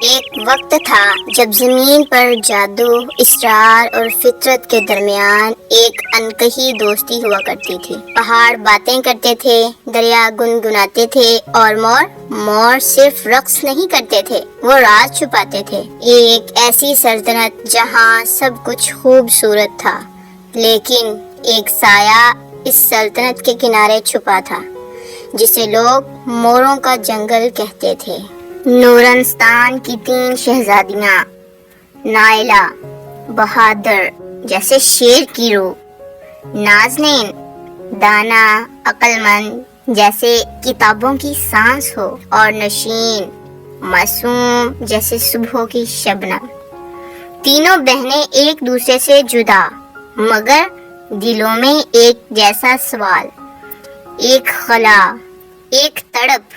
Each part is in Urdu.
ایک وقت تھا جب زمین پر جادو، اسرار اور فطرت کے درمیان ایک انکہی دوستی ہوا کرتی تھی۔ پہاڑ باتیں کرتے تھے، دریا گنگناتے تھے اور مور صرف رقص نہیں کرتے تھے، وہ راز چھپاتے تھے۔ ایک ایسی سلطنت جہاں سب کچھ خوبصورت تھا، لیکن ایک سایہ اس سلطنت کے کنارے چھپا تھا جسے لوگ موروں کا جنگل کہتے تھے۔ نورستان کی 3 شہزادیاں، نائلہ بہادر جیسے شیر کی روح، نازنین دانا عقل مند جیسے کتابوں کی سانس ہو، اور نشین معصوم جیسے صبح کی شبنم۔ تینوں بہنیں ایک دوسرے سے جدا مگر دلوں میں ایک جیسا سوال، ایک خلا، ایک تڑپ،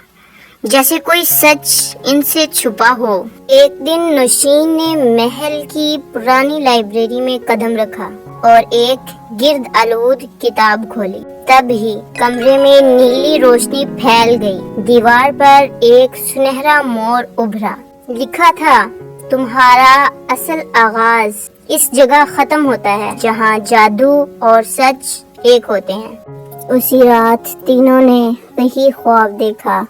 جیسے کوئی سچ ان سے چھپا ہو۔ ایک دن نشین نے محل کی پرانی لائبریری میں قدم رکھا اور ایک گرد آلود کتاب کھولی۔ تب ہی کمرے میں نیلی روشنی پھیل گئی۔ دیوار پر ایک سنہرا مور ابھرا۔ لکھا تھا، تمہارا اصل آغاز اس جگہ ختم ہوتا ہے جہاں جادو اور سچ ایک ہوتے ہیں۔ اسی رات تینوں نے وہی خواب دیکھا،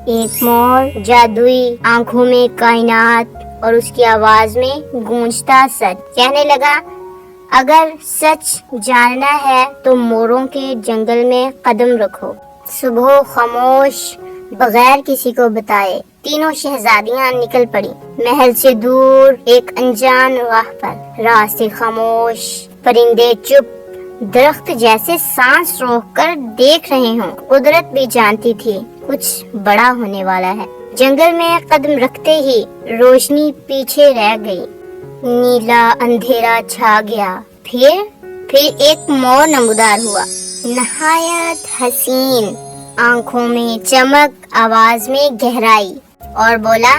ایک مور، جادوئی آنکھوں میں کائنات اور اس کی آواز میں گونجتا سچ۔ کہنے لگا، اگر سچ جاننا ہے تو موروں کے جنگل میں قدم رکھو۔ صبح خاموش، بغیر کسی کو بتائے، تینوں شہزادیاں نکل پڑی۔ محل سے دور ایک انجان راہ پر، راستے خاموش، پرندے چپ، درخت جیسے سانس روک کر دیکھ رہے ہوں۔ قدرت بھی جانتی تھی کچھ بڑا ہونے والا ہے۔ جنگل میں قدم رکھتے ہی روشنی پیچھے رہ گئی، نیلا اندھیرا چھا گیا۔ پھر ایک مور نمودار ہوا، نہایت حسین، آنکھوں میں چمک، آواز میں گہرائی، اور بولا،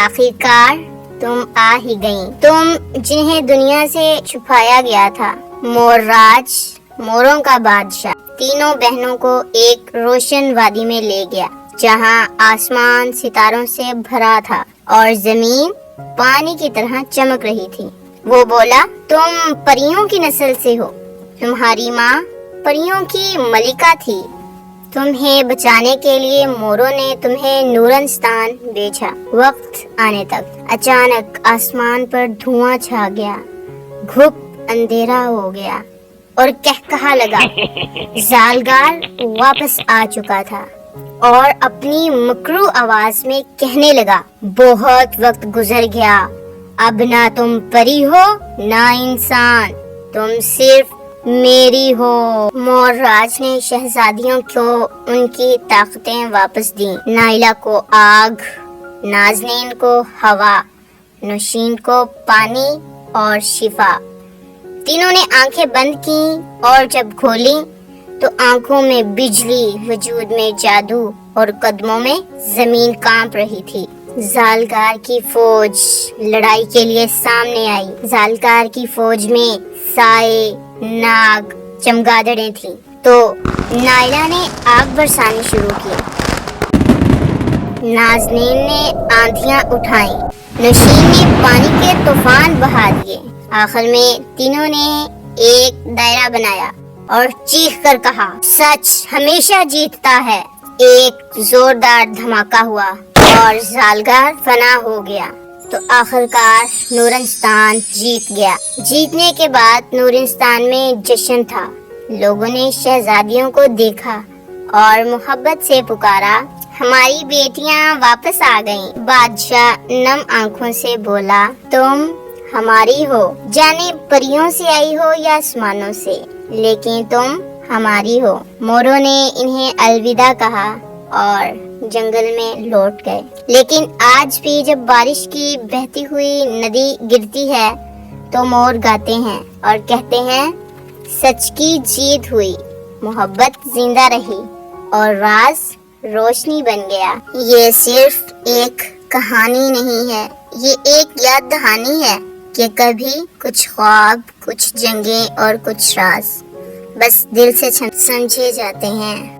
آخرکار تم آ ہی گئیں، تم جنہیں دنیا سے چھپایا گیا تھا۔ مور راج، موروں کا بادشاہ، تینوں بہنوں کو ایک روشن وادی میں لے گیا جہاں آسمان ستاروں سے بھرا تھا اور زمین پانی کی طرح چمک رہی تھی۔ وہ بولا، تم پریوں کی نسل سے ہو، تمہاری ماں پریوں کی ملکہ تھی، تمہیں بچانے کے لیے موروں نے تمہیں نورستان بھیجا۔ وقت آنے تک اچانک آسمان پر دھواں چھا گیا، گھپ اندھیرا ہو گیا اور کہکہا لگا۔ زالگار واپس آ چکا تھا اور اپنی مکرو آواز میں کہنے لگا، بہت وقت گزر گیا، اب نہ تم پری ہو نہ انسان، تم صرف میری ہو۔ مور راج نے شہزادیوں کو ان کی طاقتیں واپس دیں، نائلہ کو آگ، نازنین کو ہوا، نشین کو پانی اور شفا۔ تینوں نے آنکھیں بند کیں اور جب کھولیں تو آنکھوں میں بجلی، وجود میں جادو اور قدموں میں زمین کانپ رہی تھی۔ زالگار کی فوج لڑائی کے لیے سامنے آئی۔ زالگار کی فوج میں سائے، ناگ، چمگادڑیں تھیں تو نائلہ نے آگ برسانی شروع کی، نازنین نے آندھیاں اٹھائیں، نشین نے پانی کے طوفان بہا دیے۔ آخر میں تینوں نے ایک دائرہ بنایا اور چیخ کر کہا، سچ ہمیشہ جیتتا ہے۔ ایک زوردار دھماکہ ہوا اور زالگار فنا ہو گیا۔ تو آخرکار نورستان جیت گیا۔ جیتنے کے بعد نورستان میں جشن تھا۔ لوگوں نے شہزادیوں کو دیکھا اور محبت سے پکارا، ہماری بیٹیاں واپس آ گئیں۔ بادشاہ نم آنکھوں سے بولا، تم ہماری ہو، جانے پریوں سے آئی ہو یا آسمانوں سے، لیکن تم ہماری ہو۔ موروں نے انہیں الوداع کہا اور جنگل میں لوٹ گئے۔ لیکن آج بھی جب بارش کی بہتی ہوئی ندی گرتی ہے تو مور گاتے ہیں اور کہتے ہیں، سچ کی جیت ہوئی، محبت زندہ رہی اور راز روشنی بن گیا۔ یہ صرف ایک کہانی نہیں ہے، یہ ایک یاد دہانی ہے کہ کبھی کچھ خواب، کچھ جنگیں اور کچھ راز بس دل سے سمجھے جاتے ہیں